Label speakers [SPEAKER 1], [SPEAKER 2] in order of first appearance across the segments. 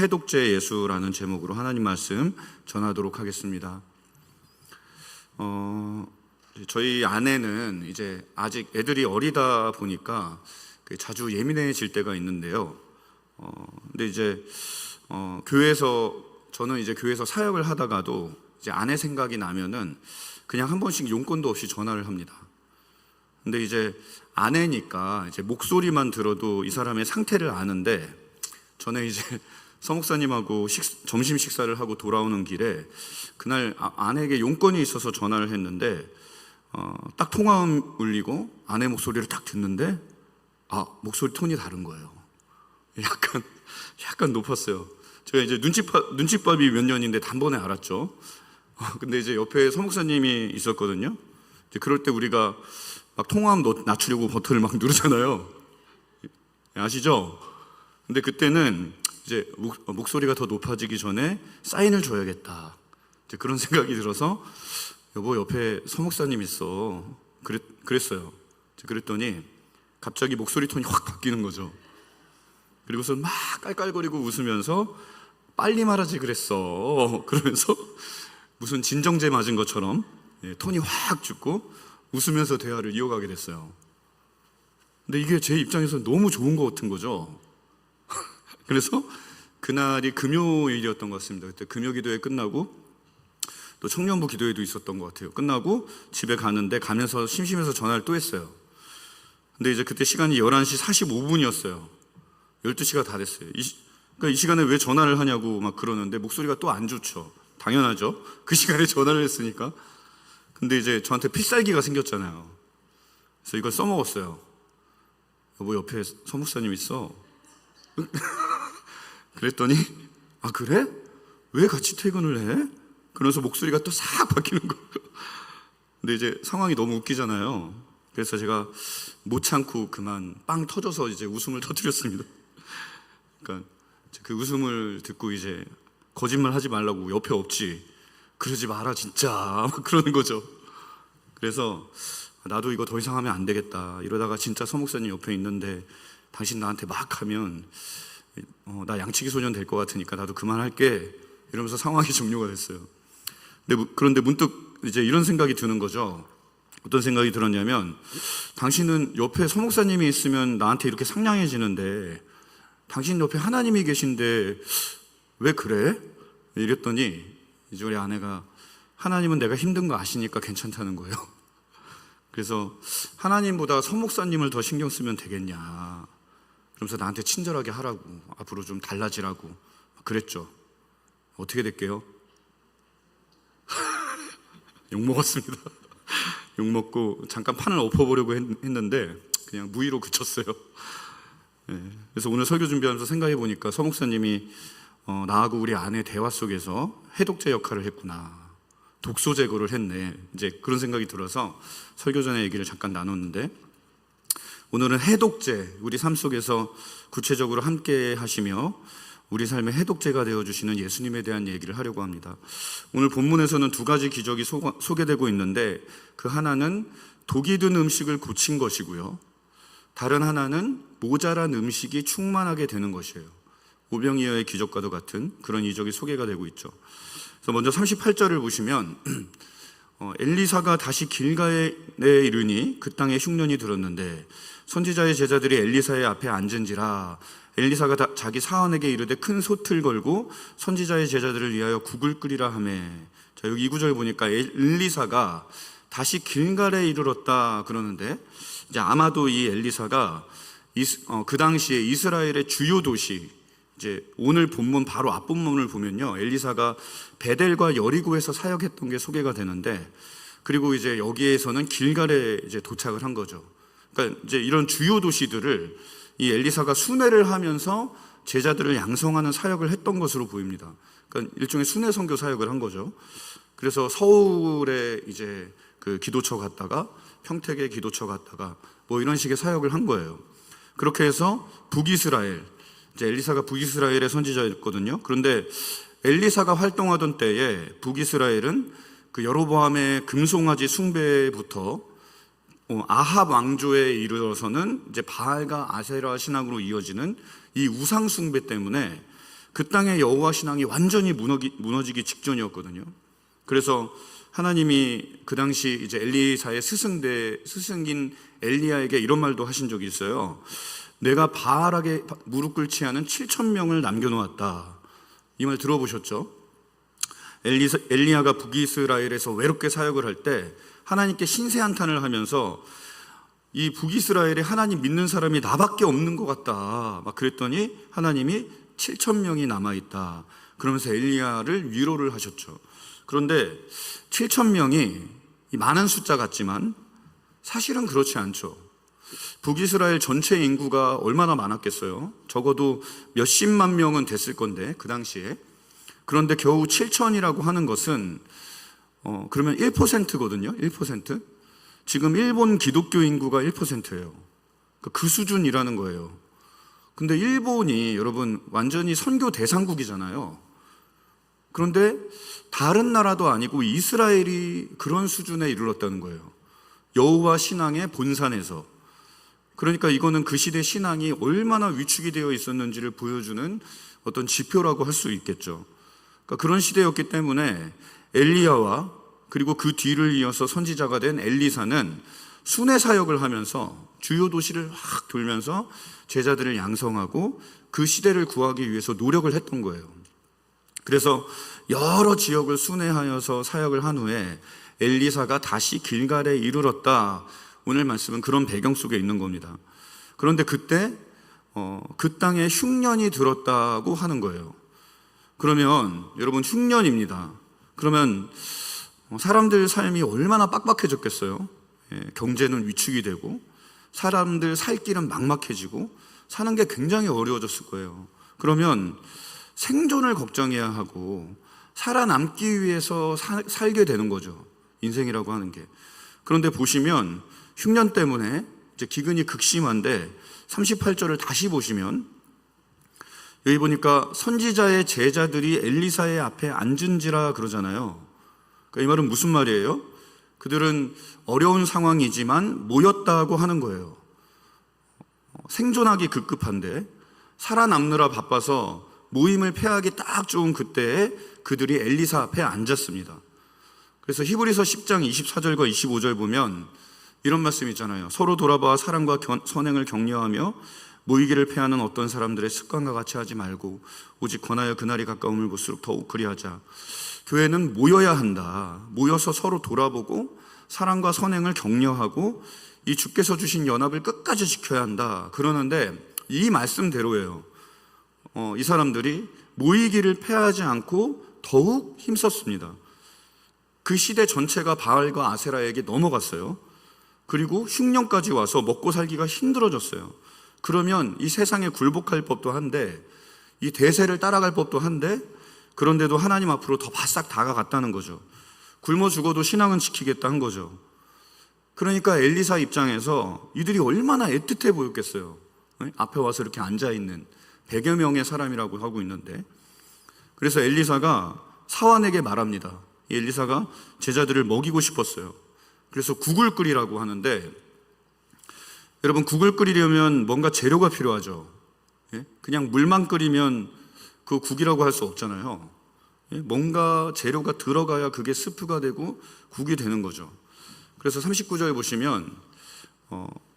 [SPEAKER 1] 해독제 예수라는 제목으로 하나님 말씀 전하도록 하겠습니다. 저희 아내는 이제 아직 애들이 어리다 보니까 자주 예민해질 때가 있는데요. 근데 이제 저는 이제 교회에서 사역을 하다가도 이제 아내 생각이 나면은 그냥 한 번씩 용건도 없이 전화를 합니다. 근데 이제 아내니까 이제 목소리만 들어도 이 사람의 상태를 아는데, 저는 이제 서목사님하고 점심 식사를 하고 돌아오는 길에 그날 아내에게 용건이 있어서 전화를 했는데, 딱 통화음 울리고 아내 목소리를 딱 듣는데 목소리 톤이 다른 거예요. 약간 높았어요. 제가 이제 눈칫밥이 몇 년인데 단번에 알았죠. 근데 이제 옆에 서목사님이 있었거든요. 이제 그럴 때 우리가 막 통화음 낮추려고 버튼을 막 누르잖아요. 아시죠? 근데 그때는 이제 목소리가 더 높아지기 전에 사인을 줘야겠다, 이제 그런 생각이 들어서, 여보 옆에 서목사님 있어, 그랬어요. 그랬더니 갑자기 목소리 톤이 확 바뀌는 거죠. 그리고서 막 깔깔거리고 웃으면서 빨리 말하지 그랬어 그러면서 무슨 진정제 맞은 것처럼 톤이 확 죽고 웃으면서 대화를 이어가게 됐어요. 근데 이게 제 입장에서 너무 좋은 것 같은 거죠. 그래서 그날이 금요일이었던 것 같습니다. 그때 금요기도회 끝나고 또 청년부 기도회도 있었던 것 같아요. 끝나고 집에 가면서 심심해서 전화를 또 했어요. 근데 이제 그때 시간이 11시 45분이었어요. 12시가 다 됐어요. 그러니까 이 시간에 왜 전화를 하냐고 막 그러는데 목소리가 또 안 좋죠. 당연하죠. 그 시간에 전화를 했으니까. 근데 이제 저한테 필살기가 생겼잖아요. 그래서 이걸 써먹었어요. 여보 옆에 서목사님 있어. 그랬더니 그래? 왜 같이 퇴근을 해? 그러면서 목소리가 또 싹 바뀌는 거예요. 근데 이제 상황이 너무 웃기잖아요. 그래서 제가 못 참고 그만 빵 터져서 이제 웃음을 터뜨렸습니다. 그러니까 그 웃음을 듣고 이제 거짓말 하지 말라고, 옆에 없지, 그러지 마라 진짜, 막 그러는 거죠. 그래서 나도 이거 더 이상 하면 안 되겠다, 이러다가 진짜 서목사님 옆에 있는데 당신 나한테 막 하면 나 양치기 소년 될 것 같으니까 나도 그만할게, 이러면서 상황이 종료가 됐어요. 그런데 문득 이제 이런 생각이 드는 거죠. 어떤 생각이 들었냐면, 당신은 옆에 서목사님이 있으면 나한테 이렇게 상냥해지는데 당신 옆에 하나님이 계신데 왜 그래? 이랬더니 이제 우리 아내가, 하나님은 내가 힘든 거 아시니까 괜찮다는 거예요. 그래서 하나님보다 서목사님을 더 신경 쓰면 되겠냐, 그러면서 나한테 친절하게 하라고, 앞으로 좀 달라지라고 그랬죠. 어떻게 될게요? 욕먹었습니다. 욕먹고 잠깐 판을 엎어보려고 했는데 그냥 무의로 그쳤어요. 그래서 오늘 설교 준비하면서 생각해 보니까 서목사님이 나하고 우리 아내 대화 속에서 해독제 역할을 했구나, 독소 제거를 했네, 이제 그런 생각이 들어서 설교 전에 얘기를 잠깐 나눴는데, 오늘은 해독제, 우리 삶 속에서 구체적으로 함께 하시며 우리 삶의 해독제가 되어주시는 예수님에 대한 얘기를 하려고 합니다. 오늘 본문에서는 두 가지 기적이 소개되고 있는데, 그 하나는 독이 든 음식을 고친 것이고요, 다른 하나는 모자란 음식이 충만하게 되는 것이에요. 오병이어의 기적과도 같은 그런 이적이 소개가 되고 있죠. 그래서 먼저 38절을 보시면 엘리사가 다시 길가에 이르니 그 땅에 흉년이 들었는데 선지자의 제자들이 엘리사의 앞에 앉은지라, 엘리사가 자기 사환에게 이르되 큰 솥을 걸고 선지자의 제자들을 위하여 국을 끓이라 하매. 자, 여기 이 구절 보니까 엘리사가 다시 길갈에 이르렀다 그러는데, 이제 아마도 이 엘리사가 그 당시에 이스라엘의 주요 도시, 이제 오늘 본문 바로 앞본문을 보면요, 엘리사가 베델과 여리고에서 사역했던 게 소개가 되는데, 그리고 이제 여기에서는 길갈에 이제 도착을 한 거죠. 그러니까 이제 이런 주요 도시들을 이 엘리사가 순회를 하면서 제자들을 양성하는 사역을 했던 것으로 보입니다. 그러니까 일종의 순회 선교 사역을 한 거죠. 그래서 서울에 이제 그 기도처 갔다가 평택에 기도처 갔다가 뭐 이런 식의 사역을 한 거예요. 그렇게 해서 북이스라엘, 이제 엘리사가 북이스라엘의 선지자였거든요. 그런데 엘리사가 활동하던 때에 북이스라엘은 그 여로보암의 금송아지 숭배부터 아합 왕조에 이르러서는 이제 바알과 아세라 신앙으로 이어지는 이 우상 숭배 때문에 그 땅의 여호와 신앙이 완전히 무너지기 직전이었거든요. 그래서 하나님이 그 당시 이제 엘리사의 스승인 엘리야에게 이런 말도 하신 적이 있어요. 내가 바알에게 무릎 꿇지 않은 7,000명을 남겨놓았다. 이 말 들어보셨죠? 엘리야가 북이스라엘에서 외롭게 사역을 할 때 하나님께 신세한탄을 하면서 이 북이스라엘에 하나님 믿는 사람이 나밖에 없는 것 같다 막 그랬더니 하나님이 7,000명이 남아있다 그러면서 엘리야를 위로를 하셨죠. 그런데 7,000명이 많은 숫자 같지만 사실은 그렇지 않죠. 북이스라엘 전체 인구가 얼마나 많았겠어요? 적어도 몇십만 명은 됐을 건데 그 당시에. 그런데 겨우 7,000이라고 하는 것은 그러면 1%거든요. 1%. 지금 일본 기독교 인구가 1%예요. 그 수준이라는 거예요. 근데 일본이 여러분 완전히 선교 대상국이잖아요. 그런데 다른 나라도 아니고 이스라엘이 그런 수준에 이르렀다는 거예요. 여호와 신앙의 본산에서. 그러니까 이거는 그 시대 신앙이 얼마나 위축이 되어 있었는지를 보여주는 어떤 지표라고 할 수 있겠죠. 그러니까 그런 시대였기 때문에 엘리야와 그리고 그 뒤를 이어서 선지자가 된 엘리사는 순회 사역을 하면서 주요 도시를 확 돌면서 제자들을 양성하고 그 시대를 구하기 위해서 노력을 했던 거예요. 그래서 여러 지역을 순회하여서 사역을 한 후에 엘리사가 다시 길갈에 이르렀다. 오늘 말씀은 그런 배경 속에 있는 겁니다. 그런데 그때 그 땅에 흉년이 들었다고 하는 거예요. 그러면 여러분 흉년입니다. 그러면 사람들 삶이 얼마나 빡빡해졌겠어요? 경제는 위축이 되고 사람들 살 길은 막막해지고 사는 게 굉장히 어려워졌을 거예요. 그러면 생존을 걱정해야 하고 살아남기 위해서 살게 되는 거죠. 인생이라고 하는 게. 그런데 보시면 흉년 때문에 이제 기근이 극심한데 38절을 다시 보시면 여기 보니까 선지자의 제자들이 엘리사의 앞에 앉은지라 그러잖아요. 그러니까 이 말은 무슨 말이에요? 그들은 어려운 상황이지만 모였다고 하는 거예요. 생존하기 급급한데 살아남느라 바빠서 모임을 폐하기 딱 좋은 그때에 그들이 엘리사 앞에 앉았습니다. 그래서 히브리서 10장 24절과 25절 보면 이런 말씀 있잖아요. 서로 돌아봐 사랑과 선행을 격려하며 모이기를 패하는 어떤 사람들의 습관과 같이 하지 말고 오직 권하여 그날이 가까움을 볼수록 더욱 그리하자. 교회는 모여야 한다. 모여서 서로 돌아보고 사랑과 선행을 격려하고 이 주께서 주신 연합을 끝까지 지켜야 한다. 그러는데 이 말씀대로예요. 이 사람들이 모이기를 패하지 않고 더욱 힘썼습니다. 그 시대 전체가 바알과 아세라에게 넘어갔어요. 그리고 흉년까지 와서 먹고 살기가 힘들어졌어요. 그러면 이 세상에 굴복할 법도 한데 이 대세를 따라갈 법도 한데 그런데도 하나님 앞으로 더 바싹 다가갔다는 거죠. 굶어 죽어도 신앙은 지키겠다 한 거죠. 그러니까 엘리사 입장에서 이들이 얼마나 애틋해 보였겠어요. 앞에 와서 이렇게 앉아있는 100여 명의 사람이라고 하고 있는데 그래서 엘리사가 사환에게 말합니다. 이 엘리사가 제자들을 먹이고 싶었어요. 그래서 국을 끓이라고 하는데 여러분 국을 끓이려면 뭔가 재료가 필요하죠. 그냥 물만 끓이면 그 국이라고 할 수 없잖아요. 뭔가 재료가 들어가야 그게 스프가 되고 국이 되는 거죠. 그래서 39절 보시면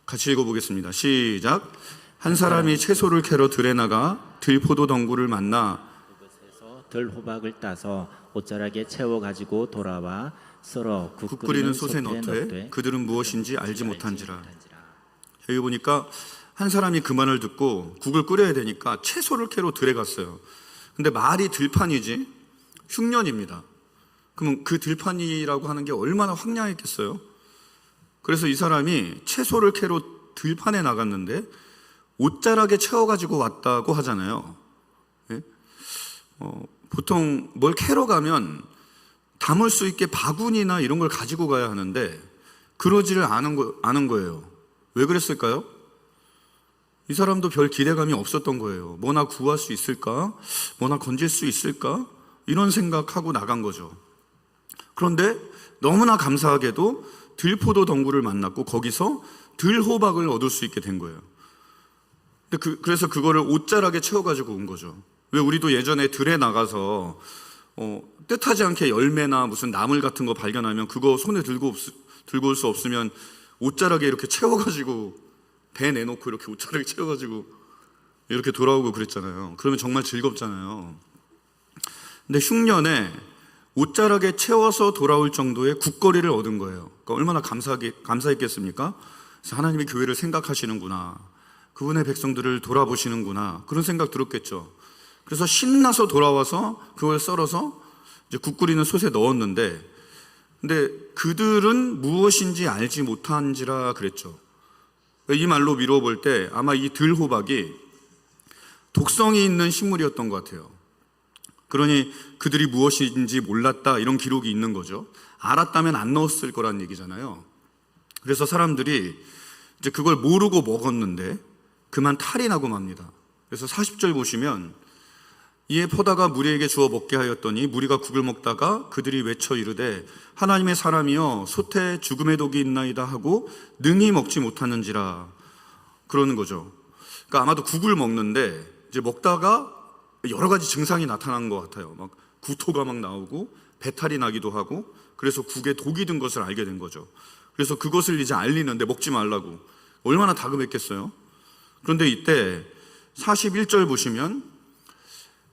[SPEAKER 1] 같이 읽어보겠습니다. 시작. 한 사람이 채소를 캐러 들에 나가 들포도 덩굴을 만나
[SPEAKER 2] 그곳에서 들호박을 따서 옷자락에 채워 가지고 돌아와 썰어
[SPEAKER 1] 국 끓이는 솥에 넣되 그들은 무엇인지 알지 못한지라. 여기 보니까 한 사람이 그 말을 듣고 국을 끓여야 되니까 채소를 캐러 들에 갔어요. 근데 말이 들판이지 흉년입니다. 그러면 그 들판이라고 하는 게 얼마나 황량했겠어요? 그래서 이 사람이 채소를 캐러 들판에 나갔는데 옷자락에 채워가지고 왔다고 하잖아요. 보통 뭘 캐러 가면 담을 수 있게 바구니나 이런 걸 가지고 가야 하는데 그러지를 않은 거예요. 왜 그랬을까요? 이 사람도 별 기대감이 없었던 거예요. 뭐나 구할 수 있을까? 뭐나 건질 수 있을까? 이런 생각하고 나간 거죠. 그런데 너무나 감사하게도 들포도 덩굴을 만났고 거기서 들호박을 얻을 수 있게 된 거예요. 그래서 그거를 옷자락에 채워가지고 온 거죠. 왜 우리도 예전에 들에 나가서 뜻하지 않게 열매나 무슨 나물 같은 거 발견하면 그거 손에 들고 올 수 없으면 옷자락에 이렇게 채워가지고 배 내놓고 이렇게 옷자락에 채워가지고 이렇게 돌아오고 그랬잖아요. 그러면 정말 즐겁잖아요. 근데 흉년에 옷자락에 채워서 돌아올 정도의 국거리를 얻은 거예요. 그러니까 얼마나 감사했겠습니까? 그래서 하나님이 교회를 생각하시는구나, 그분의 백성들을 돌아보시는구나, 그런 생각 들었겠죠. 그래서 신나서 돌아와서 그걸 썰어서 이제 국 끓이는 솥에 넣었는데, 근데 그들은 무엇인지 알지 못한지라 그랬죠. 이 말로 미루어 볼 때 아마 이 들호박이 독성이 있는 식물이었던 것 같아요. 그러니 그들이 무엇인지 몰랐다, 이런 기록이 있는 거죠. 알았다면 안 넣었을 거란 얘기잖아요. 그래서 사람들이 이제 그걸 모르고 먹었는데 그만 탈이 나고 맙니다. 그래서 40절 보시면, 이에 포다가 무리에게 주어 먹게 하였더니 무리가 국을 먹다가 그들이 외쳐 이르되 하나님의 사람이여 솥에 죽음의 독이 있나이다 하고 능히 먹지 못하는지라, 그러는 거죠. 그러니까 아마도 국을 먹는데 이제 먹다가 여러 가지 증상이 나타난 것 같아요. 막 구토가 막 나오고 배탈이 나기도 하고, 그래서 국에 독이 든 것을 알게 된 거죠. 그래서 그것을 이제 알리는데 먹지 말라고. 얼마나 다급했겠어요. 그런데 이때 41절 보시면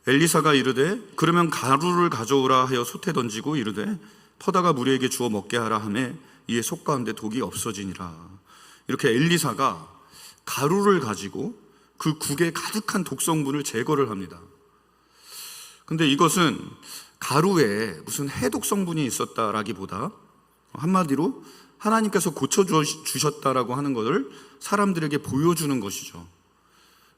[SPEAKER 1] 엘리사가 이르되 그러면 가루를 가져오라 하여 솥에 던지고 이르되 퍼다가 무리에게 주어 먹게 하라 하매 이에 속 가운데 독이 없어지니라. 이렇게 엘리사가 가루를 가지고 그 국에 가득한 독성분을 제거를 합니다. 근데 이것은 가루에 무슨 해독 성분이 있었다라기보다 한마디로 하나님께서 고쳐주셨다라고 하는 것을 사람들에게 보여주는 것이죠.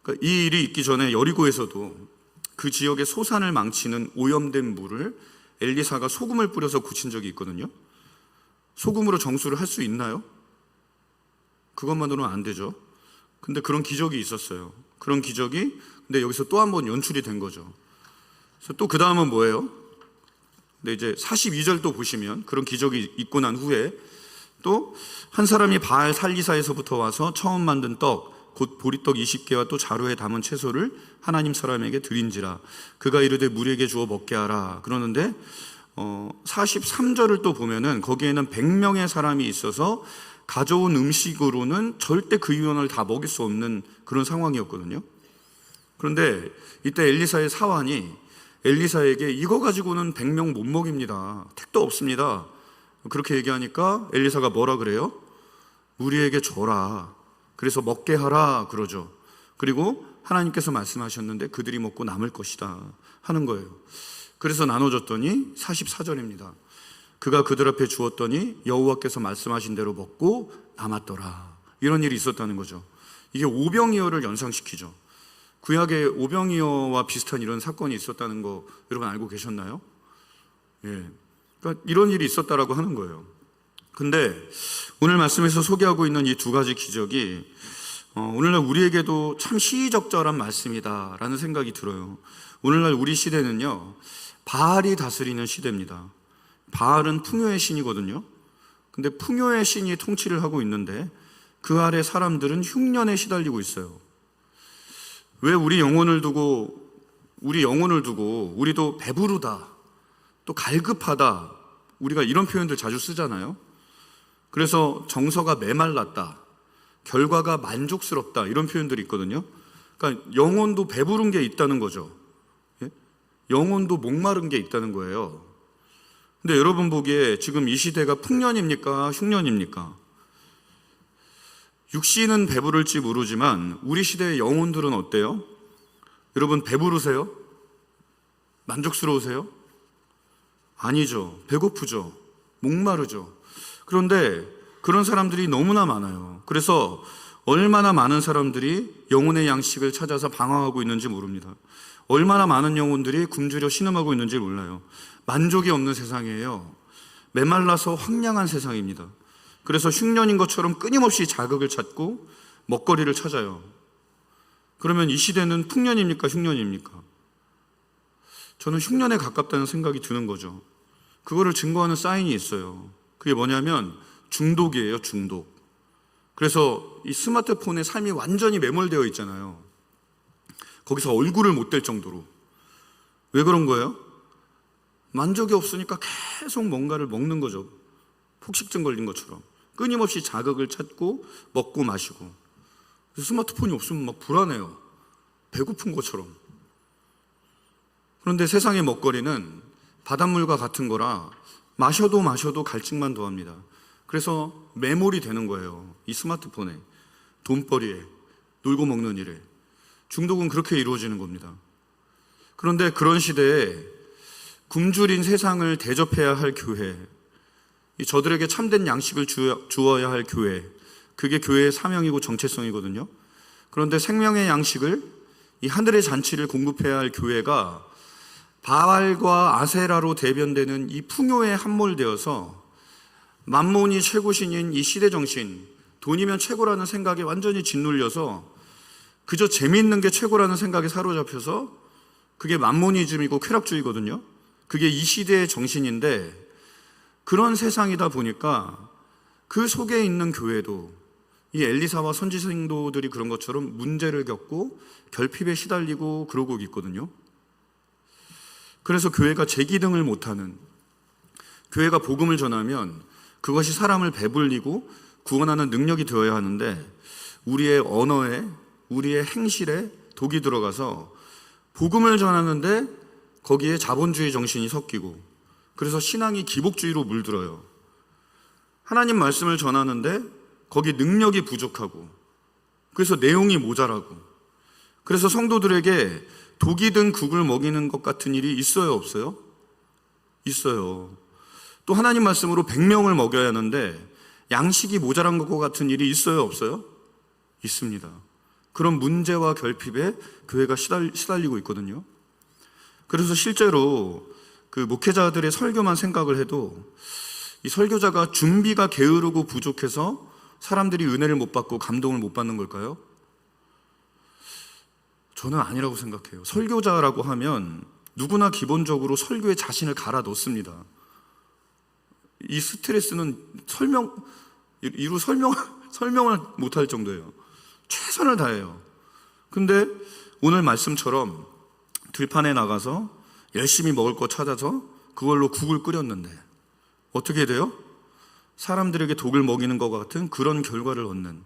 [SPEAKER 1] 그러니까 이 일이 있기 전에 여리고에서도 그 지역의 소산을 망치는 오염된 물을 엘리사가 소금을 뿌려서 고친 적이 있거든요. 소금으로 정수를 할 수 있나요? 그것만으로는 안 되죠. 근데 그런 기적이 있었어요. 그런 기적이 근데 여기서 또 한 번 연출이 된 거죠. 그래서 또 그 다음은 뭐예요? 근데 이제 42절도 보시면 그런 기적이 있고 난 후에 또 한 사람이 바알 살리사에서부터 와서 처음 만든 떡 곧 보리떡 20개와 또 자루에 담은 채소를 하나님 사람에게 드린지라. 그가 이르되 무리에게 주어 먹게 하라. 그러는데 43절을 또 보면은 거기에는 100명의 사람이 있어서 가져온 음식으로는 절대 그 인원을 다 먹일 수 없는 그런 상황이었거든요. 그런데 이때 엘리사의 사환이 엘리사에게 이거 가지고는 100명 못 먹입니다. 택도 없습니다. 그렇게 얘기하니까 엘리사가 뭐라 그래요? 우리에게 줘라. 그래서 먹게 하라 그러죠. 그리고 하나님께서 말씀하셨는데 그들이 먹고 남을 것이다 하는 거예요. 그래서 나눠줬더니 44절입니다. 그가 그들 앞에 주었더니 여호와께서 말씀하신 대로 먹고 남았더라. 이런 일이 있었다는 거죠. 이게 오병이어를 연상시키죠. 구약의 오병이어와 비슷한 이런 사건이 있었다는 거 여러분 알고 계셨나요? 예. 그러니까 이런 일이 있었다라고 하는 거예요. 근데 오늘 말씀에서 소개하고 있는 이 두 가지 기적이 오늘날 우리에게도 참 시의적절한 말씀이다라는 생각이 들어요. 오늘날 우리 시대는요, 바알이 다스리는 시대입니다. 바알은 풍요의 신이거든요. 근데 풍요의 신이 통치를 하고 있는데 그 아래 사람들은 흉년에 시달리고 있어요. 왜 우리 영혼을 두고 우리도 배부르다, 또 갈급하다, 우리가 이런 표현들 자주 쓰잖아요. 그래서 정서가 메말랐다, 결과가 만족스럽다, 이런 표현들이 있거든요. 그러니까 영혼도 배부른 게 있다는 거죠. 예? 영혼도 목마른 게 있다는 거예요. 근데 여러분 보기에 지금 이 시대가 풍년입니까? 흉년입니까? 육신은 배부를지 모르지만 우리 시대의 영혼들은 어때요? 여러분 배부르세요? 만족스러우세요? 아니죠. 배고프죠. 목마르죠. 그런데 그런 사람들이 너무나 많아요. 그래서 얼마나 많은 사람들이 영혼의 양식을 찾아서 방황하고 있는지 모릅니다. 얼마나 많은 영혼들이 굶주려 신음하고 있는지 몰라요. 만족이 없는 세상이에요. 메말라서 황량한 세상입니다. 그래서 흉년인 것처럼 끊임없이 자극을 찾고 먹거리를 찾아요. 그러면 이 시대는 풍년입니까? 흉년입니까? 저는 흉년에 가깝다는 생각이 드는 거죠. 그거를 증거하는 사인이 있어요. 그게 뭐냐면 중독이에요, 중독. 그래서 이 스마트폰에 삶이 완전히 매몰되어 있잖아요. 거기서 얼굴을 못 댈 정도로. 왜 그런 거예요? 만족이 없으니까 계속 뭔가를 먹는 거죠. 폭식증 걸린 것처럼 끊임없이 자극을 찾고 먹고 마시고. 스마트폰이 없으면 막 불안해요. 배고픈 것처럼. 그런데 세상의 먹거리는 바닷물과 같은 거라 마셔도 갈증만 더합니다. 그래서 매몰이 되는 거예요. 이 스마트폰에, 돈벌이에, 놀고 먹는 일에. 중독은 그렇게 이루어지는 겁니다. 그런데 그런 시대에 굶주린 세상을 대접해야 할 교회, 저들에게 참된 양식을 주어야 할 교회, 그게 교회의 사명이고 정체성이거든요. 그런데 생명의 양식을, 이 하늘의 잔치를 공급해야 할 교회가 바알과 아세라로 대변되는 이 풍요에 함몰되어서 만몬이 최고신인 이 시대 정신, 돈이면 최고라는 생각에 완전히 짓눌려서 그저 재미있는 게 최고라는 생각에 사로잡혀서, 그게 만모니즘이고 쾌락주의거든요. 그게 이 시대의 정신인데, 그런 세상이다 보니까 그 속에 있는 교회도 이 엘리사와 선지 성도들이 그런 것처럼 문제를 겪고 결핍에 시달리고 그러고 있거든요. 그래서 교회가 제기등을 못하는, 교회가 복음을 전하면 그것이 사람을 배불리고 구원하는 능력이 되어야 하는데, 우리의 언어에, 우리의 행실에 독이 들어가서 복음을 전하는데 거기에 자본주의 정신이 섞이고, 그래서 신앙이 기복주의로 물들어요. 하나님 말씀을 전하는데 거기 능력이 부족하고, 그래서 내용이 모자라고, 그래서 성도들에게 독이 든 국을 먹이는 것 같은 일이 있어요, 없어요? 있어요. 또 하나님 말씀으로 100명을 먹여야 하는데 양식이 모자란 것 같은 일이 있어요, 없어요? 있습니다. 그런 문제와 결핍에 교회가 시달리고 있거든요. 그래서 실제로 그 목회자들의 설교만 생각을 해도, 이 설교자가 준비가 게으르고 부족해서 사람들이 은혜를 못 받고 감동을 못 받는 걸까요? 저는 아니라고 생각해요. 설교자라고 하면 누구나 기본적으로 설교에 자신을 갈아 넣습니다. 이 스트레스는 설명을 못할 정도예요. 최선을 다해요. 근데 오늘 말씀처럼 들판에 나가서 열심히 먹을 거 찾아서 그걸로 국을 끓였는데 어떻게 돼요? 사람들에게 독을 먹이는 것 같은 그런 결과를 얻는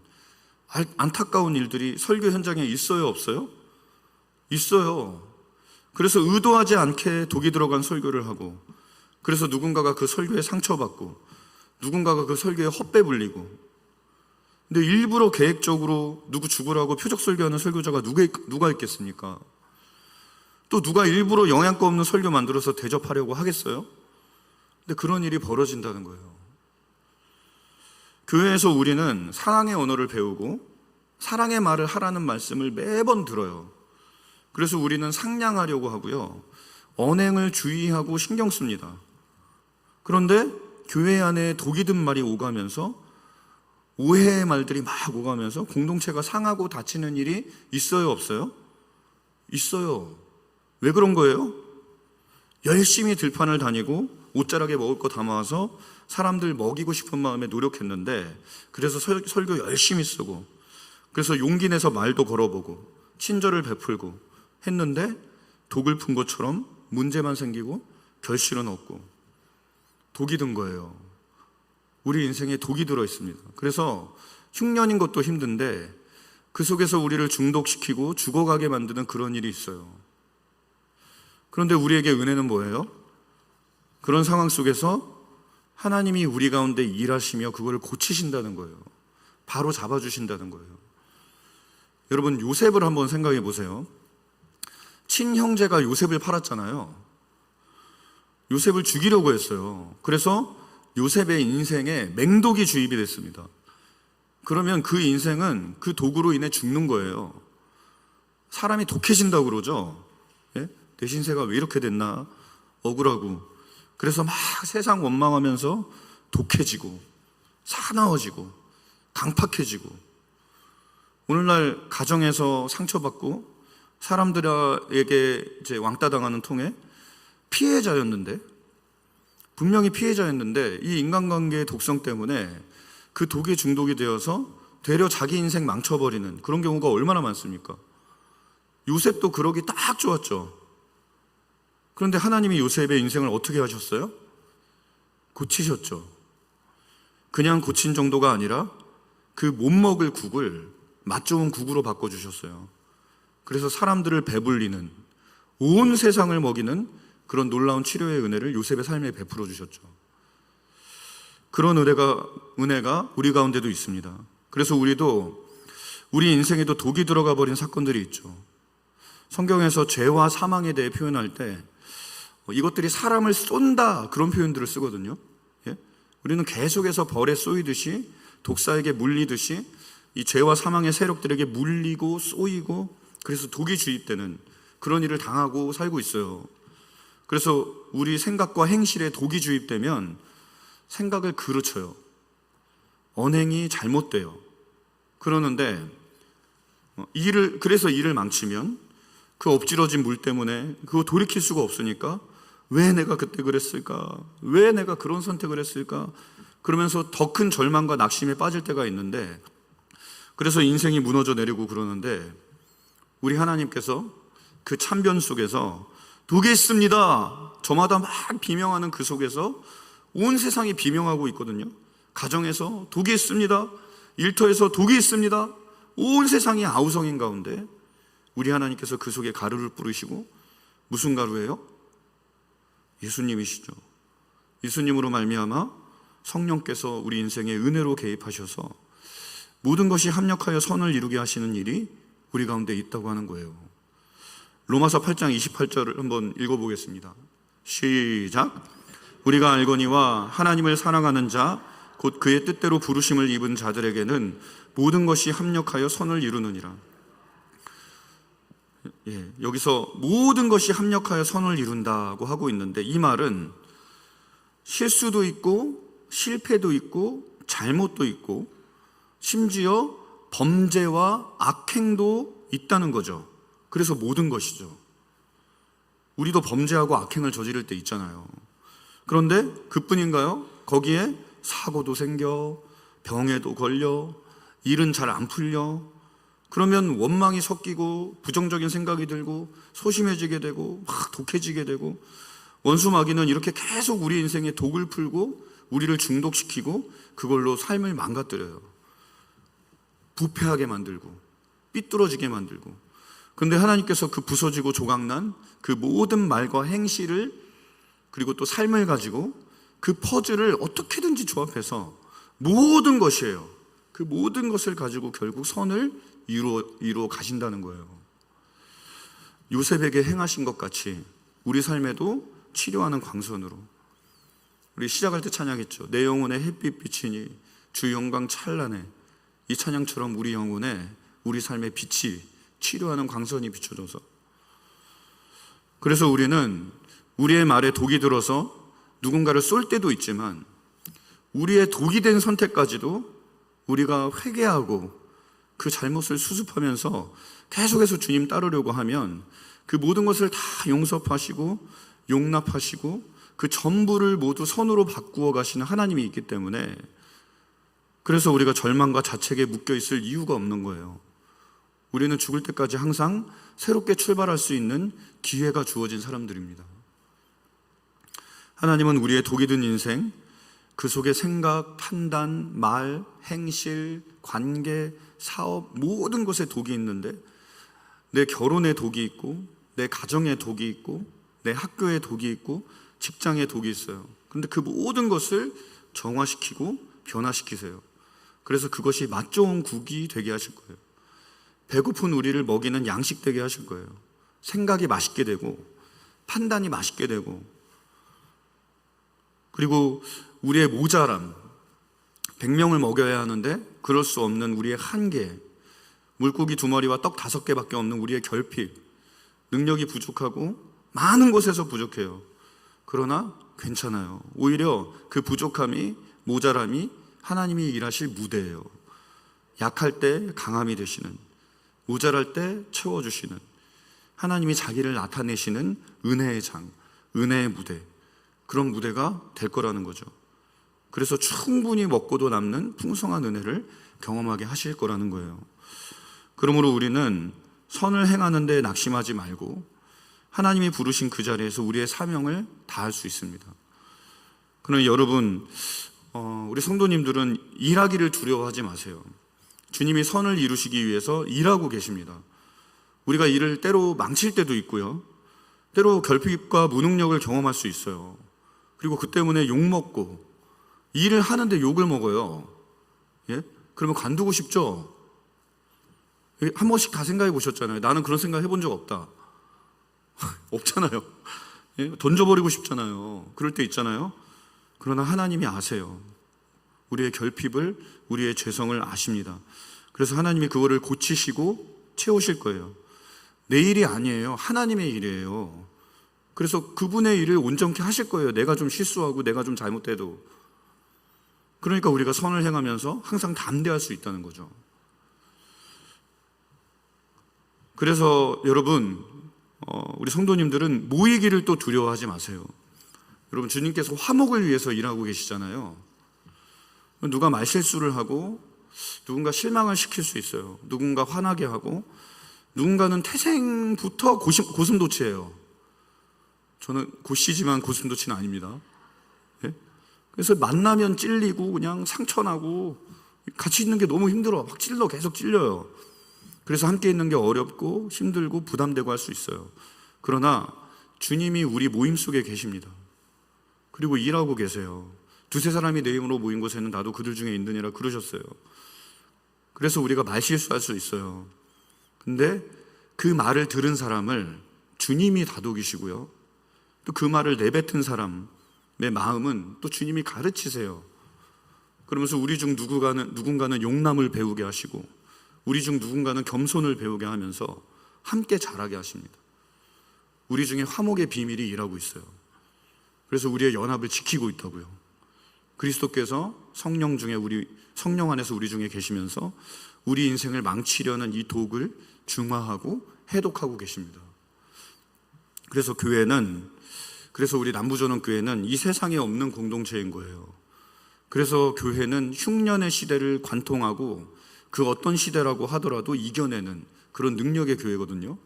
[SPEAKER 1] 안타까운 일들이 설교 현장에 있어요, 없어요? 있어요. 그래서 의도하지 않게 독이 들어간 설교를 하고, 그래서 누군가가 그 설교에 상처받고, 누군가가 그 설교에 헛배 불리고. 근데 일부러 계획적으로 누구 죽으라고 표적 설교하는 설교자가 누가 있겠습니까? 또 누가 일부러 영양가 없는 설교 만들어서 대접하려고 하겠어요? 근데 그런 일이 벌어진다는 거예요. 교회에서 우리는 사랑의 언어를 배우고 사랑의 말을 하라는 말씀을 매번 들어요. 그래서 우리는 상냥하려고 하고요, 언행을 주의하고 신경 씁니다. 그런데 교회 안에 독이 든 말이 오가면서, 오해의 말들이 막 오가면서 공동체가 상하고 다치는 일이 있어요, 없어요? 있어요. 왜 그런 거예요? 열심히 들판을 다니고 옷자락에 먹을 거 담아와서 사람들 먹이고 싶은 마음에 노력했는데, 그래서 설교 열심히 쓰고, 그래서 용기 내서 말도 걸어보고 친절을 베풀고 했는데 독을 푼 것처럼 문제만 생기고 결실은 없고, 독이 든 거예요. 우리 인생에 독이 들어 있습니다. 그래서 흉년인 것도 힘든데 그 속에서 우리를 중독시키고 죽어가게 만드는 그런 일이 있어요. 그런데 우리에게 은혜는 뭐예요? 그런 상황 속에서 하나님이 우리 가운데 일하시며 그거를 고치신다는 거예요. 바로 잡아주신다는 거예요. 여러분, 요셉을 한번 생각해 보세요. 친형제가 요셉을 팔았잖아요. 요셉을 죽이려고 했어요. 그래서 요셉의 인생에 맹독이 주입이 됐습니다. 그러면 그 인생은 그 독으로 인해 죽는 거예요. 사람이 독해진다고 그러죠. 예? 내 신세가 왜 이렇게 됐나 억울하고, 그래서 막 세상 원망하면서 독해지고 사나워지고 강팍해지고, 오늘날 가정에서 상처받고 사람들에게 이제 왕따 당하는 통에 피해자였는데, 분명히 피해자였는데 이 인간관계의 독성 때문에 그 독에 중독이 되어서 되려 자기 인생 망쳐버리는 그런 경우가 얼마나 많습니까? 요셉도 그러기 딱 좋았죠. 그런데 하나님이 요셉의 인생을 어떻게 하셨어요? 고치셨죠. 그냥 고친 정도가 아니라 그 못 먹을 국을 맛 좋은 국으로 바꿔주셨어요. 그래서 사람들을 배불리는, 온 세상을 먹이는 그런 놀라운 치료의 은혜를 요셉의 삶에 베풀어 주셨죠. 그런 은혜가 우리 가운데도 있습니다. 그래서 우리도 우리 인생에도 독이 들어가 버린 사건들이 있죠. 성경에서 죄와 사망에 대해 표현할 때 이것들이 사람을 쏜다, 그런 표현들을 쓰거든요. 예? 우리는 계속해서 벌에 쏘이듯이, 독사에게 물리듯이 이 죄와 사망의 세력들에게 물리고 쏘이고, 그래서 독이 주입되는 그런 일을 당하고 살고 있어요. 그래서 우리 생각과 행실에 독이 주입되면 생각을 그르쳐요. 언행이 잘못돼요. 그러는데 그래서 일을 망치면 그 엎질러진 물 때문에 그거 돌이킬 수가 없으니까, 왜 내가 그때 그랬을까? 왜 내가 그런 선택을 했을까? 그러면서 더 큰 절망과 낙심에 빠질 때가 있는데, 그래서 인생이 무너져 내리고 그러는데, 우리 하나님께서 그 참변 속에서 독이 있습니다, 저마다 막 비명하는 그 속에서 온 세상이 비명하고 있거든요. 가정에서 독이 있습니다, 일터에서 독이 있습니다, 온 세상이 아우성인 가운데 우리 하나님께서 그 속에 가루를 뿌리시고, 무슨 가루예요? 예수님이시죠. 예수님으로 말미암아 성령께서 우리 인생에 은혜로 개입하셔서 모든 것이 합력하여 선을 이루게 하시는 일이 우리 가운데 있다고 하는 거예요. 로마서 8장 28절을 한번 읽어보겠습니다. 시작. 우리가 알거니와 하나님을 사랑하는 자, 곧 그의 뜻대로 부르심을 입은 자들에게는 모든 것이 합력하여 선을 이루느니라. 여기서 모든 것이 합력하여 선을 이룬다고 하고 있는데, 이 말은 실수도 있고 실패도 있고 잘못도 있고 심지어 범죄와 악행도 있다는 거죠. 그래서 모든 것이죠. 우리도 범죄하고 악행을 저지를 때 있잖아요. 그런데 그뿐인가요? 거기에 사고도 생겨, 병에도 걸려, 일은 잘 안 풀려. 그러면 원망이 섞이고 부정적인 생각이 들고 소심해지게 되고 막 독해지게 되고, 원수 마귀는 이렇게 계속 우리 인생에 독을 풀고 우리를 중독시키고 그걸로 삶을 망가뜨려요. 부패하게 만들고 삐뚤어지게 만들고. 그런데 하나님께서 그 부서지고 조각난 그 모든 말과 행실을, 그리고 또 삶을 가지고 그 퍼즐을 어떻게든지 조합해서 모든 것이에요. 그 모든 것을 가지고 결국 선을 이루어 가신다는 거예요. 요셉에게 행하신 것 같이 우리 삶에도 치료하는 광선으로, 우리 시작할 때 찬양했죠. 내 영혼에 햇빛 비치니 주 영광 찬란해. 이 찬양처럼 우리 영혼에, 우리 삶의 빛이, 치료하는 광선이 비춰져서, 그래서 우리는 우리의 말에 독이 들어서 누군가를 쏠 때도 있지만, 우리의 독이 된 선택까지도 우리가 회개하고 그 잘못을 수습하면서 계속해서 주님 따르려고 하면 그 모든 것을 다 용서하시고 용납하시고 그 전부를 모두 선으로 바꾸어 가시는 하나님이 있기 때문에, 그래서 우리가 절망과 자책에 묶여 있을 이유가 없는 거예요. 우리는 죽을 때까지 항상 새롭게 출발할 수 있는 기회가 주어진 사람들입니다. 하나님은 우리의 독이 든 인생, 그 속에 생각, 판단, 말, 행실, 관계, 사업, 모든 것에 독이 있는데, 내 결혼에 독이 있고, 내 가정에 독이 있고, 내 학교에 독이 있고, 직장에 독이 있어요. 그런데 그 모든 것을 정화시키고 변화시키세요. 그래서 그것이 맛 좋은 국이 되게 하실 거예요. 배고픈 우리를 먹이는 양식 되게 하실 거예요. 생각이 맛있게 되고 판단이 맛있게 되고, 그리고 우리의 모자람, 100명을 먹여야 하는데 그럴 수 없는 우리의 한계, 물고기 2마리와 떡 5개밖에 없는 우리의 결핍, 능력이 부족하고 많은 곳에서 부족해요. 그러나 괜찮아요. 오히려 그 부족함이, 모자람이 하나님이 일하실 무대예요. 약할 때 강함이 되시는, 모자랄 때 채워주시는, 하나님이 자기를 나타내시는 은혜의 장, 은혜의 무대, 그런 무대가 될 거라는 거죠. 그래서 충분히 먹고도 남는 풍성한 은혜를 경험하게 하실 거라는 거예요. 그러므로 우리는 선을 행하는 데 낙심하지 말고 하나님이 부르신 그 자리에서 우리의 사명을 다할 수 있습니다. 그러나 여러분, 우리 성도님들은 일하기를 두려워하지 마세요. 주님이 선을 이루시기 위해서 일하고 계십니다. 우리가 일을 때로 망칠 때도 있고요, 때로 결핍과 무능력을 경험할 수 있어요. 그리고 그 때문에 욕먹고, 일을 하는데 욕을 먹어요. 예? 그러면 관두고 싶죠? 한 번씩 다 생각해 보셨잖아요. 나는 그런 생각 해본 적 없다. 없잖아요. 예? 던져버리고 싶잖아요. 그럴 때 있잖아요. 그러나 하나님이 아세요. 우리의 결핍을, 우리의 죄성을 아십니다. 그래서 하나님이 그거를 고치시고 채우실 거예요. 내 일이 아니에요. 하나님의 일이에요. 그래서 그분의 일을 온전케 하실 거예요. 내가 좀 실수하고 내가 좀 잘못돼도. 그러니까 우리가 선을 행하면서 항상 담대할 수 있다는 거죠. 그래서 여러분, 우리 성도님들은 모이기를 또 두려워하지 마세요. 여러분, 주님께서 화목을 위해서 일하고 계시잖아요. 누가 말실수를 하고 누군가 실망을 시킬 수 있어요. 누군가 화나게 하고, 누군가는 태생부터 고슴도치예요. 저는 고씨지만 고슴도치는 아닙니다. 예? 그래서 만나면 찔리고 그냥 상처나고 같이 있는 게 너무 힘들어. 막 계속 찔려요. 그래서 함께 있는 게 어렵고 힘들고 부담되고 할 수 있어요. 그러나 주님이 우리 모임 속에 계십니다. 그리고 일하고 계세요. 두세 사람이 내 이름으로 모인 곳에는 나도 그들 중에 있느니라 그러셨어요. 그래서 우리가 말실수할 수 있어요. 근데 그 말을 들은 사람을 주님이 다독이시고요, 또 그 말을 내뱉은 사람의 마음은 또 주님이 가르치세요. 그러면서 우리 중 누군가는 용남을 배우게 하시고, 우리 중 누군가는 겸손을 배우게 하면서 함께 자라게 하십니다. 우리 중에 화목의 비밀이 일하고 있어요. 그래서 우리의 연합을 지키고 있다고요. 그리스도께서 성령 안에서 우리 중에 계시면서 우리 인생을 망치려는 이 독을 중화하고 해독하고 계십니다. 그래서 우리 남부전원교회는 이 세상에 없는 공동체인 거예요. 그래서 교회는 흉년의 시대를 관통하고 그 어떤 시대라고 하더라도 이겨내는 그런 능력의 교회거든요.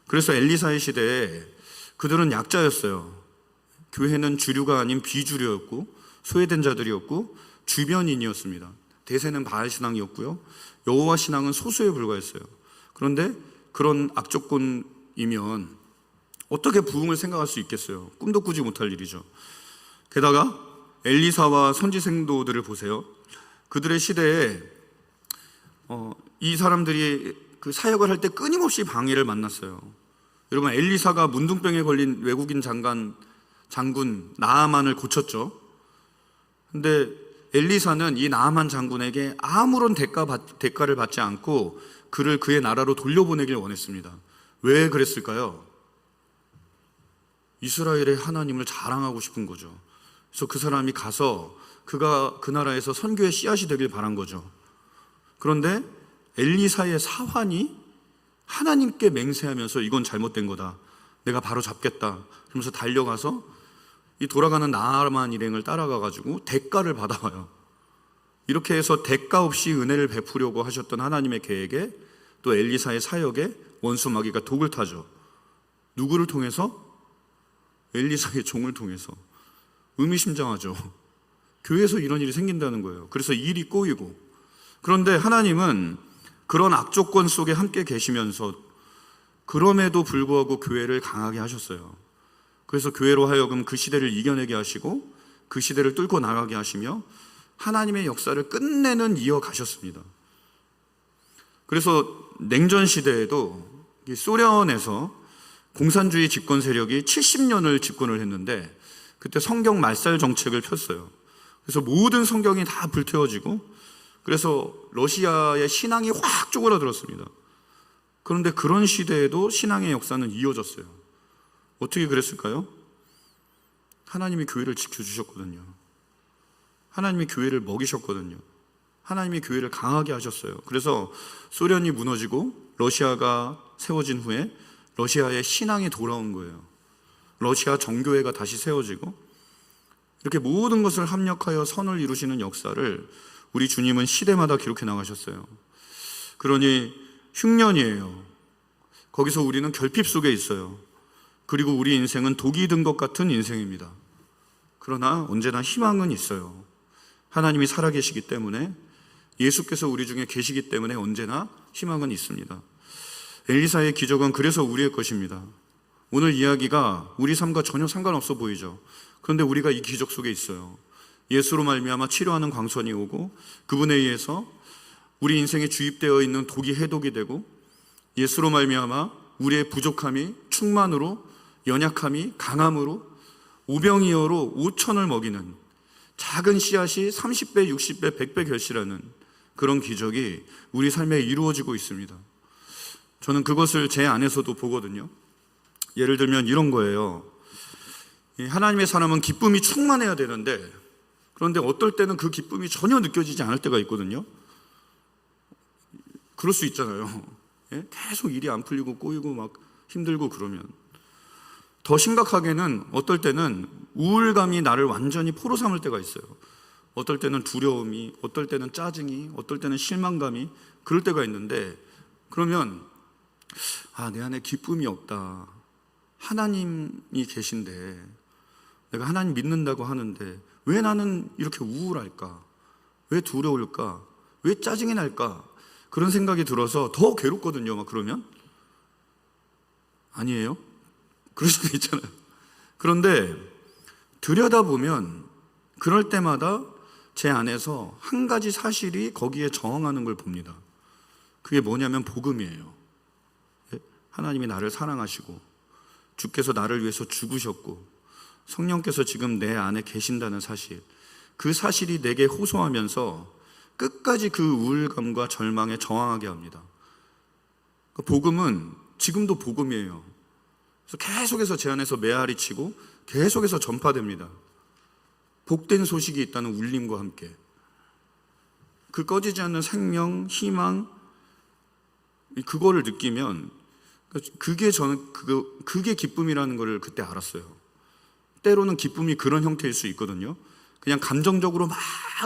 [SPEAKER 1] 그래서 엘리사의 시대에 그들은 약자였어요. 교회는 주류가 아닌 비주류였고 소외된 자들이었고 주변인이었습니다. 대세는 바알 신앙이었고요, 여호와 신앙은 소수에 불과했어요. 그런데 그런 악조건이면 어떻게 부흥을 생각할 수 있겠어요? 꿈도 꾸지 못할 일이죠. 게다가 엘리사와 선지생도들을 보세요. 그들의 시대에 이 사람들이 그 사역을 할 때 끊임없이 방해를 만났어요. 여러분, 엘리사가 문둥병에 걸린 외국인 장군 나아만을 고쳤죠. 근데 엘리사는 이 나아만 장군에게 아무런 대가를 받지 않고 그를 그의 나라로 돌려보내길 원했습니다. 왜 그랬을까요? 이스라엘의 하나님을 자랑하고 싶은 거죠. 그래서 그 사람이 가서 그가 그 나라에서 선교의 씨앗이 되길 바란 거죠. 그런데 엘리사의 사환이 하나님께 맹세하면서 이건 잘못된 거다, 내가 바로 잡겠다 그러면서 달려가서 이 돌아가는 나아만 일행을 따라가가지고 대가를 받아와요. 이렇게 해서 대가 없이 은혜를 베푸려고 하셨던 하나님의 계획에 또 엘리사의 사역에 원수 마귀가 독을 타죠. 누구를 통해서? 엘리사의 종을 통해서. 의미심장하죠. 교회에서 이런 일이 생긴다는 거예요. 그래서 일이 꼬이고. 그런데 하나님은 그런 악조건 속에 함께 계시면서 그럼에도 불구하고 교회를 강하게 하셨어요. 그래서 교회로 하여금 그 시대를 이겨내게 하시고 그 시대를 뚫고 나가게 하시며 하나님의 역사를 끝내는 이어가셨습니다. 그래서 냉전 시대에도 소련에서 공산주의 집권 세력이 70년을 집권을 했는데 그때 성경 말살 정책을 폈어요. 그래서 모든 성경이 다 불태워지고, 그래서 러시아의 신앙이 확 쪼그라들었습니다. 그런데 그런 시대에도 신앙의 역사는 이어졌어요. 어떻게 그랬을까요? 하나님이 교회를 지켜주셨거든요. 하나님이 교회를 먹이셨거든요. 하나님이 교회를 강하게 하셨어요. 그래서 소련이 무너지고 러시아가 세워진 후에 러시아의 신앙이 돌아온 거예요. 러시아 정교회가 다시 세워지고, 이렇게 모든 것을 합력하여 선을 이루시는 역사를 우리 주님은 시대마다 기록해 나가셨어요. 그러니 흉년이에요. 거기서 우리는 결핍 속에 있어요. 그리고 우리 인생은 독이 든 것 같은 인생입니다. 그러나 언제나 희망은 있어요. 하나님이 살아계시기 때문에, 예수께서 우리 중에 계시기 때문에 언제나 희망은 있습니다. 엘리사의 기적은 그래서 우리의 것입니다. 오늘 이야기가 우리 삶과 전혀 상관없어 보이죠. 그런데 우리가 이 기적 속에 있어요. 예수로 말미암아 치료하는 광선이 오고, 그분에 의해서 우리 인생에 주입되어 있는 독이 해독이 되고, 예수로 말미암아 우리의 부족함이 충만으로, 연약함이 강함으로, 오병이어로 5천을 먹이는 작은 씨앗이 30배, 60배, 100배 결실하는 그런 기적이 우리 삶에 이루어지고 있습니다. 저는 그것을 제 안에서도 보거든요. 예를 들면 이런 거예요. 하나님의 사람은 기쁨이 충만해야 되는데, 그런데 어떨 때는 그 기쁨이 전혀 느껴지지 않을 때가 있거든요. 그럴 수 있잖아요. 계속 일이 안 풀리고 꼬이고 막 힘들고 그러면. 더 심각하게는 어떨 때는 우울감이 나를 완전히 포로 삼을 때가 있어요. 어떨 때는 두려움이, 어떨 때는 짜증이, 어떨 때는 실망감이, 그럴 때가 있는데, 그러면 내 안에 기쁨이 없다. 하나님이 계신데, 내가 하나님 믿는다고 하는데 왜 나는 이렇게 우울할까? 왜 두려울까? 왜 짜증이 날까? 그런 생각이 들어서 더 괴롭거든요. 막 그러면 아니에요? 그럴 수도 있잖아요. 그런데 들여다보면 그럴 때마다 제 안에서 한 가지 사실이 거기에 저항하는 걸 봅니다. 그게 뭐냐면 복음이에요. 하나님이 나를 사랑하시고, 주께서 나를 위해서 죽으셨고, 성령께서 지금 내 안에 계신다는 사실, 그 사실이 내게 호소하면서 끝까지 그 우울감과 절망에 저항하게 합니다. 복음은 지금도 복음이에요. 그래서 계속해서 제 안에서 메아리 치고 계속해서 전파됩니다. 복된 소식이 있다는 울림과 함께 그 꺼지지 않는 생명, 희망, 그거를 느끼면 그게 저는 그게 기쁨이라는 걸 그때 알았어요. 때로는 기쁨이 그런 형태일 수 있거든요. 그냥 감정적으로 막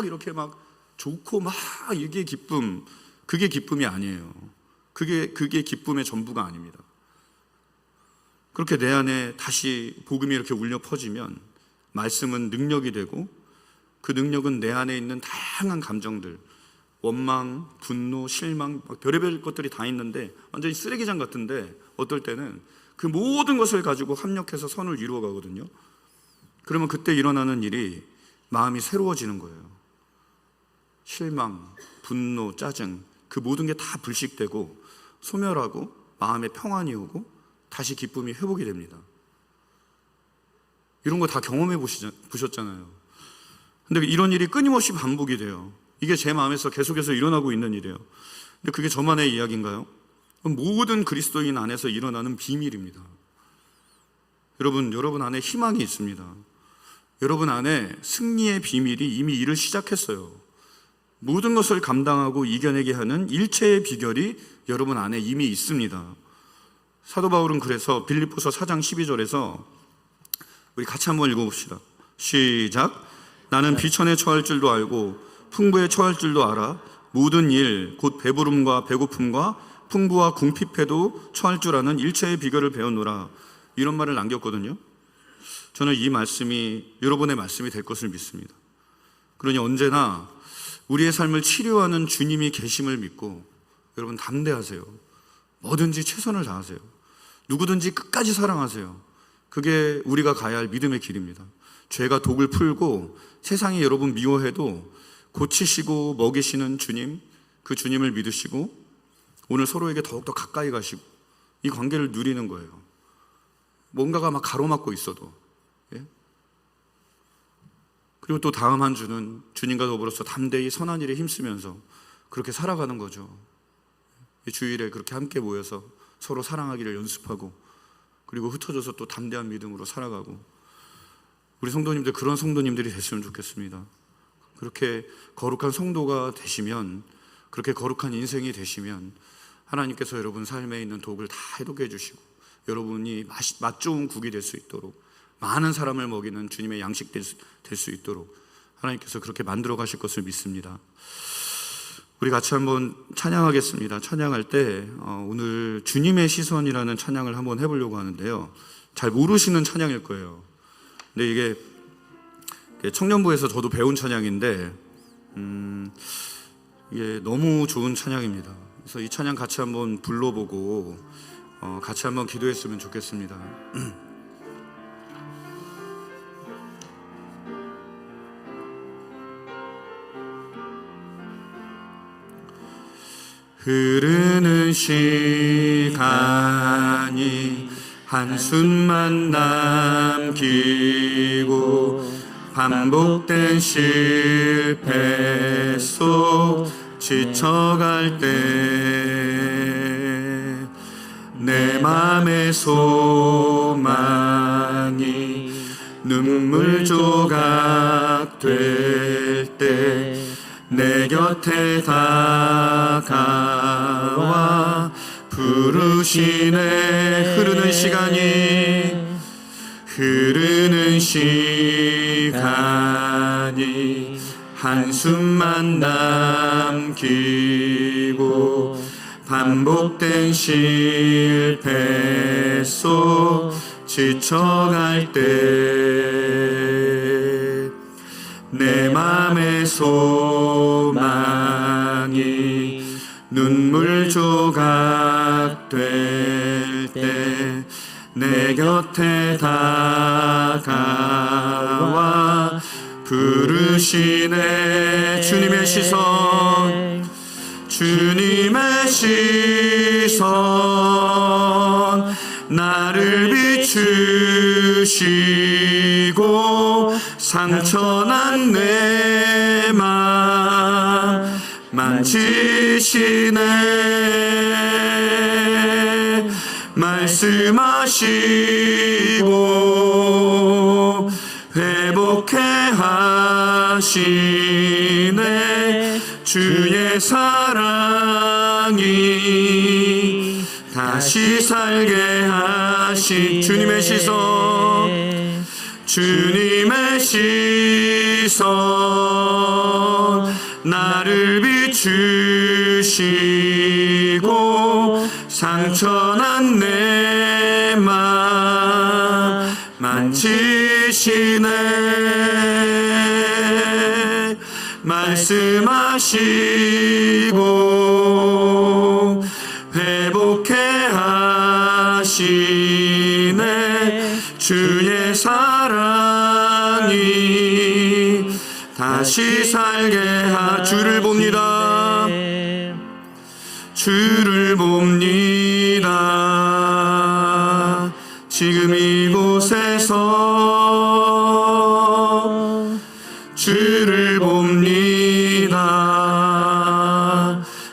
[SPEAKER 1] 이렇게 막 좋고 막 이게 기쁨, 그게 기쁨이 아니에요. 그게 기쁨의 전부가 아닙니다. 그렇게 내 안에 다시 복음이 이렇게 울려 퍼지면 말씀은 능력이 되고, 그 능력은 내 안에 있는 다양한 감정들, 원망, 분노, 실망, 막 별의별 것들이 다 있는데 완전히 쓰레기장 같은데, 어떨 때는 그 모든 것을 가지고 합력해서 선을 이루어 가거든요. 그러면 그때 일어나는 일이 마음이 새로워지는 거예요. 실망, 분노, 짜증, 그 모든 게 다 불식되고 소멸하고 마음에 평안이 오고 다시 기쁨이 회복이 됩니다. 이런 거 다 경험해 보셨잖아요. 근데 이런 일이 끊임없이 반복이 돼요. 이게 제 마음에서 계속해서 일어나고 있는 일이에요. 근데 그게 저만의 이야기인가요? 모든 그리스도인 안에서 일어나는 비밀입니다. 여러분 안에 희망이 있습니다. 여러분 안에 승리의 비밀이 이미 일을 시작했어요. 모든 것을 감당하고 이겨내게 하는 일체의 비결이 여러분 안에 이미 있습니다. 사도 바울은 그래서 빌립보서 4장 12절에서 우리 같이 한번 읽어봅시다. 시작. 나는 비천에 처할 줄도 알고 풍부에 처할 줄도 알아. 모든 일, 곧 배부름과 배고픔과 풍부와 궁핍해도 처할 줄 아는 일체의 비결을 배웠노라. 이런 말을 남겼거든요. 저는 이 말씀이 여러분의 말씀이 될 것을 믿습니다. 그러니 언제나 우리의 삶을 치료하는 주님이 계심을 믿고 여러분 담대하세요. 뭐든지 최선을 다하세요. 누구든지 끝까지 사랑하세요. 그게 우리가 가야 할 믿음의 길입니다. 죄가 독을 풀고 세상이 여러분 미워해도 고치시고 먹이시는 주님, 그 주님을 믿으시고 오늘 서로에게 더욱더 가까이 가시고 이 관계를 누리는 거예요. 뭔가가 막 가로막고 있어도. 그리고 또 다음 한 주는 주님과 더불어서 담대히 선한 일에 힘쓰면서 그렇게 살아가는 거죠. 이 주일에 그렇게 함께 모여서 서로 사랑하기를 연습하고, 그리고 흩어져서 또 담대한 믿음으로 살아가고, 우리 성도님들 그런 성도님들이 됐으면 좋겠습니다. 그렇게 거룩한 성도가 되시면, 그렇게 거룩한 인생이 되시면 하나님께서 여러분 삶에 있는 독을 다 해독해 주시고 여러분이 맛 좋은 국이 될 수 있도록, 많은 사람을 먹이는 주님의 양식 될 수 있도록 하나님께서 그렇게 만들어 가실 것을 믿습니다. 우리 같이 한번 찬양하겠습니다. 찬양할 때 오늘 주님의 시선이라는 찬양을 한번 해보려고 하는데요. 잘 모르시는 찬양일 거예요. 근데 이게 청년부에서 저도 배운 찬양인데 이게 너무 좋은 찬양입니다. 그래서 이 찬양 같이 한번 불러보고 같이 한번 기도했으면 좋겠습니다. 흐르는 시간이 한숨만 남기고 반복된 실패 속 지쳐갈 때 내 맘의 소망이 눈물 조각 될 때 내 곁에 다가와 부르시네. 흐르는 시간이 한숨만 남기고 반복된 실패 속 지쳐갈 때 내 맘의 소망이 눈물 조각 될 때 내 곁에 다가와 부르시네. 주님의 시선 나를 비추시고 상처난 내 맘 만지시네. 말씀하시고 회복해 하시네. 주의 사랑이 다시 살게 하신 주님의 시선 나를 비추시고 상처난 내 맘 만지시네. 말씀하시고 회복해 하시네. 주의 사랑이 다시 살게 주를 봅니다. 지금 이곳에서 주를 봅니다.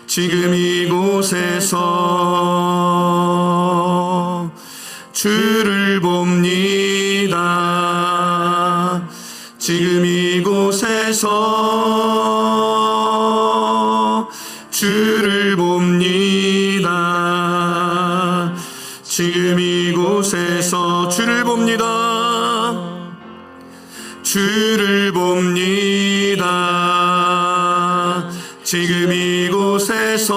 [SPEAKER 1] 지금 이곳에서 주를 봅니다. 지금 이곳에서 주를 봅니다. 지금 이곳에서 주를 봅니다. 주를 봅니다. 지금 이곳에서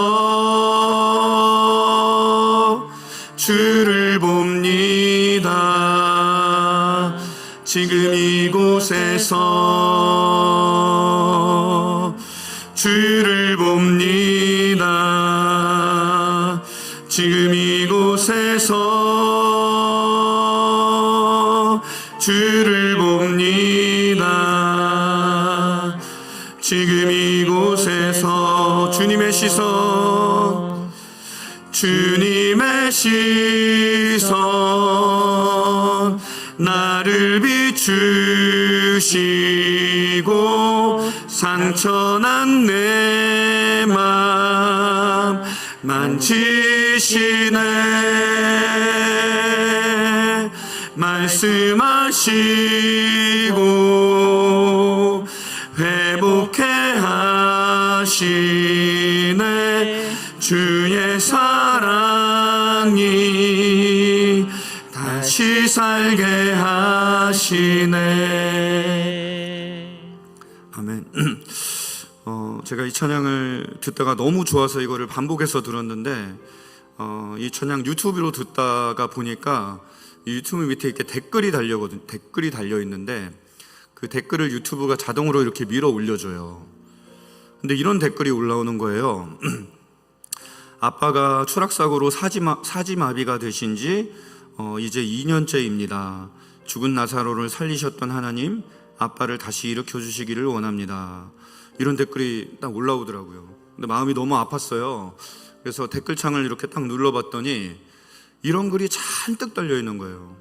[SPEAKER 1] 주를 봅니다. 지금 이곳에서 주를 봅니다. 지금 이곳에서 주를 봅니다. 지금 이곳에서 주님의 시선 나를 비추시고 상처난 내 맘 만지시네. 말씀하시고 회복해 하시네. 주의 사랑이 다시 살게 하시네. 아멘. 제가 이 찬양을 듣다가 너무 좋아서 이거를 반복해서 들었는데 이 찬양 유튜브로 듣다가 보니까 이 유튜브 밑에 이렇게 댓글이 달려 있는데 그 댓글을 유튜브가 자동으로 이렇게 밀어 올려줘요. 근데 이런 댓글이 올라오는 거예요. 아빠가 추락사고로 사지마비가 되신 지 이제 2년째입니다. 죽은 나사로를 살리셨던 하나님, 아빠를 다시 일으켜 주시기를 원합니다. 이런 댓글이 딱 올라오더라고요. 근데 마음이 너무 아팠어요. 그래서 댓글창을 이렇게 딱 눌러봤더니 이런 글이 잔뜩 달려 있는 거예요.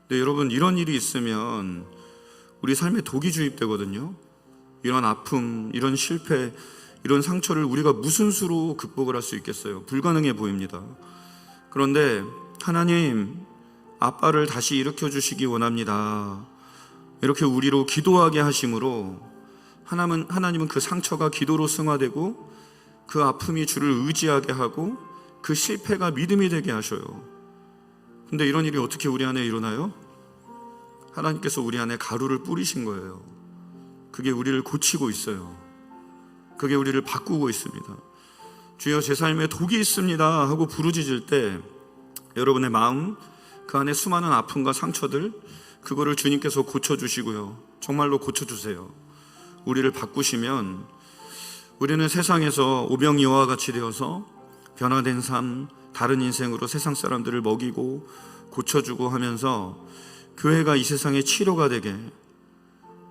[SPEAKER 1] 근데 여러분, 이런 일이 있으면 우리 삶에 독이 주입되거든요. 이런 아픔, 이런 실패, 이런 상처를 우리가 무슨 수로 극복을 할 수 있겠어요? 불가능해 보입니다. 그런데 하나님, 아빠를 다시 일으켜 주시기 원합니다. 이렇게 우리로 기도하게 하심으로 하나님은 그 상처가 기도로 승화되고 그 아픔이 주를 의지하게 하고 그 실패가 믿음이 되게 하셔요. 근데 이런 일이 어떻게 우리 안에 일어나요? 하나님께서 우리 안에 가루를 뿌리신 거예요. 그게 우리를 고치고 있어요. 그게 우리를 바꾸고 있습니다. 주여, 제 삶에 독이 있습니다 하고 부르짖을 때 여러분의 마음, 그 안에 수많은 아픔과 상처들, 그거를 주님께서 고쳐주시고요. 정말로 고쳐주세요. 우리를 바꾸시면 우리는 세상에서 오병이어와 같이 되어서 변화된 삶, 다른 인생으로 세상 사람들을 먹이고 고쳐주고 하면서 교회가 이 세상의 치료가 되게,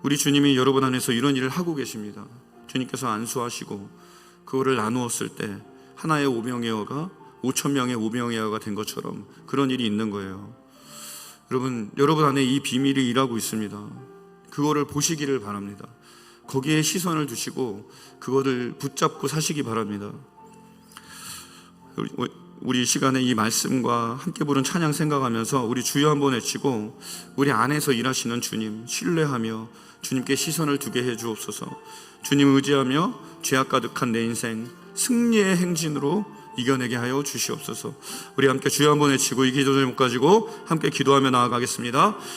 [SPEAKER 1] 우리 주님이 여러분 안에서 이런 일을 하고 계십니다. 주님께서 안수하시고 그거를 나누었을 때 하나의 오병이어가 5,000명의 오병이어가 된 것처럼 그런 일이 있는 거예요. 여러분 안에 이 비밀이 일하고 있습니다. 그거를 보시기를 바랍니다. 거기에 시선을 두시고 그거를 붙잡고 사시기 바랍니다. 우리 시간에 이 말씀과 함께 부른 찬양 생각하면서 우리 주여 한번 외치고 우리 안에서 일하시는 주님 신뢰하며 주님께 시선을 두게 해 주옵소서. 주님 의지하며 죄악 가득한 내 인생 승리의 행진으로 이겨내게 하여 주시옵소서. 우리 함께 주여 한번 외치고 이 기도 제목 가지고 함께 기도하며 나아가겠습니다.